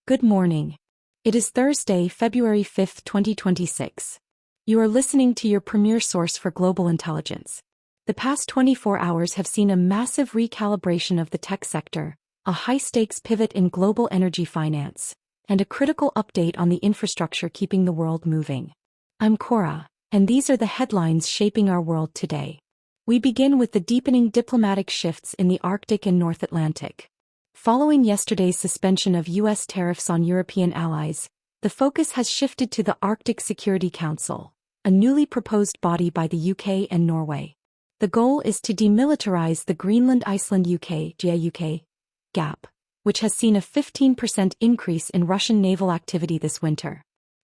Good morning. It is Thursday, February 5th, 2026. You are listening to your premier source for global intelligence. The past 24 hours have seen a massive recalibration of the tech sector, a high-stakes pivot in global energy finance, and a critical update on the infrastructure keeping the world moving. I'm Cora, and these are the headlines shaping our world today. We begin with the deepening diplomatic shifts in the Arctic and North Atlantic. Following yesterday's suspension of U.S. tariffs on European allies, the focus has shifted to the Arctic Security Council, a newly proposed body by the UK and Norway. The goal is to demilitarize the Greenland-Iceland-UK (GIUK) gap, which has seen a 15% increase in Russian naval activity this winter.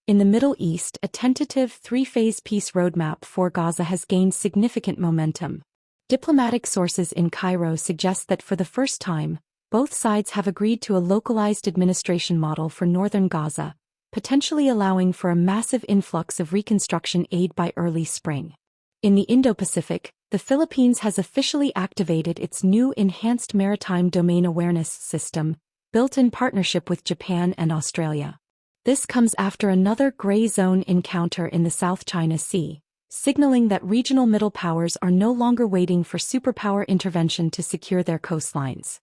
In the Middle East, a tentative three-phase peace roadmap for Gaza has gained significant momentum. Diplomatic sources in Cairo suggest that for the first time, both sides have agreed to a localized administration model for northern Gaza, potentially allowing for a massive influx of reconstruction aid by early spring. In the Indo-Pacific, the Philippines has officially activated its new Enhanced Maritime Domain Awareness System, built in partnership with Japan and Australia. This comes after another gray zone encounter in the South China Sea, signaling that regional middle powers are no longer waiting for superpower intervention to secure their coastlines.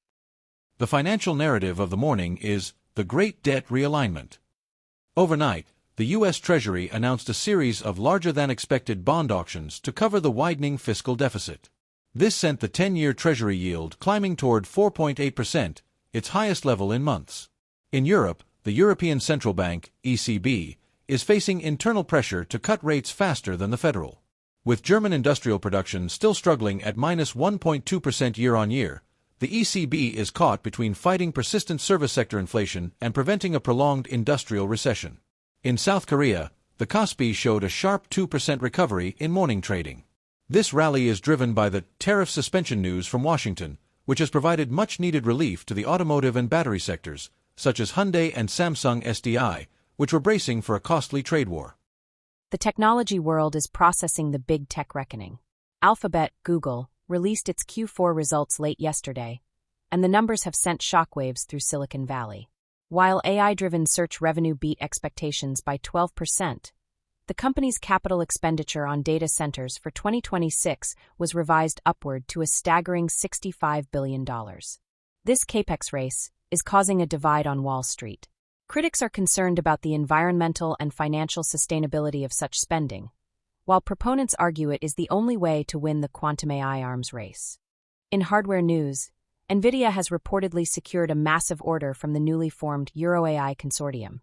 The financial narrative of the morning is the Great Debt Realignment. Overnight, the U.S. Treasury announced a series of larger-than-expected bond auctions to cover the widening fiscal deficit. This sent the 10-year Treasury yield climbing toward 4.8%, its highest level in months. In Europe, the European Central Bank, ECB, is facing internal pressure to cut rates faster than the federal. With German industrial production still struggling at -1.2% year-on-year, the ECB is caught between fighting persistent service sector inflation and preventing a prolonged industrial recession. In South Korea, the Kospi showed a sharp 2% recovery in morning trading. This rally is driven by the tariff suspension news from Washington, which has provided much-needed relief to the automotive and battery sectors, such as Hyundai and Samsung SDI, which were bracing for a costly trade war. The technology world is processing the big tech reckoning. Alphabet, Google, released its Q4 results late yesterday, and the numbers have sent shockwaves through Silicon Valley. While AI-driven search revenue beat expectations by 12%, the company's capital expenditure on data centers for 2026 was revised upward to a staggering $65 billion. This capex race is causing a divide on Wall Street. Critics are concerned about the environmental and financial sustainability of such spending, while proponents argue it is the only way to win the quantum AI arms race. In hardware news, NVIDIA has reportedly secured a massive order from the newly formed EuroAI consortium.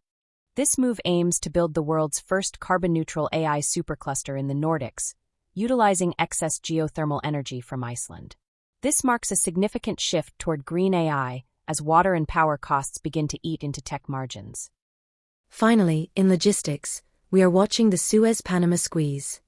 This move aims to build the world's first carbon-neutral AI supercluster in the Nordics, utilizing excess geothermal energy from Iceland. This marks a significant shift toward green AI as water and power costs begin to eat into tech margins. Finally, in logistics, we are watching the Suez-Panama squeeze.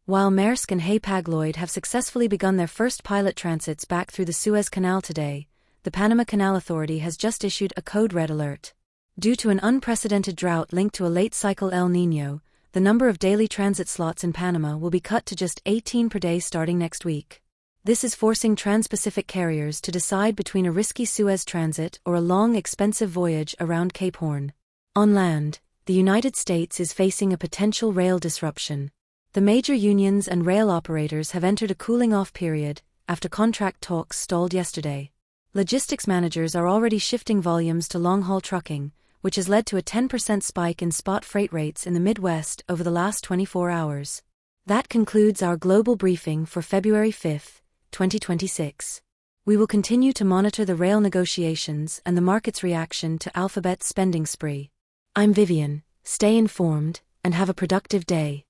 While Maersk and Hapag-Lloyd have successfully begun their first pilot transits back through the Suez Canal today, the Panama Canal Authority has just issued a code red alert. Due to an unprecedented drought linked to a late-cycle El Niño, the number of daily transit slots in Panama will be cut to just 18 per day starting next week. This is forcing trans-Pacific carriers to decide between a risky Suez transit or a long, expensive voyage around Cape Horn. On land, the United States is facing a potential rail disruption. The major unions and rail operators have entered a cooling-off period after contract talks stalled yesterday. Logistics managers are already shifting volumes to long-haul trucking, which has led to a 10% spike in spot freight rates in the Midwest over the last 24 hours. That concludes our global briefing for February 5, 2026. We will continue to monitor the rail negotiations and the market's reaction to Alphabet's spending spree. I'm Vivian. Stay informed and have a productive day.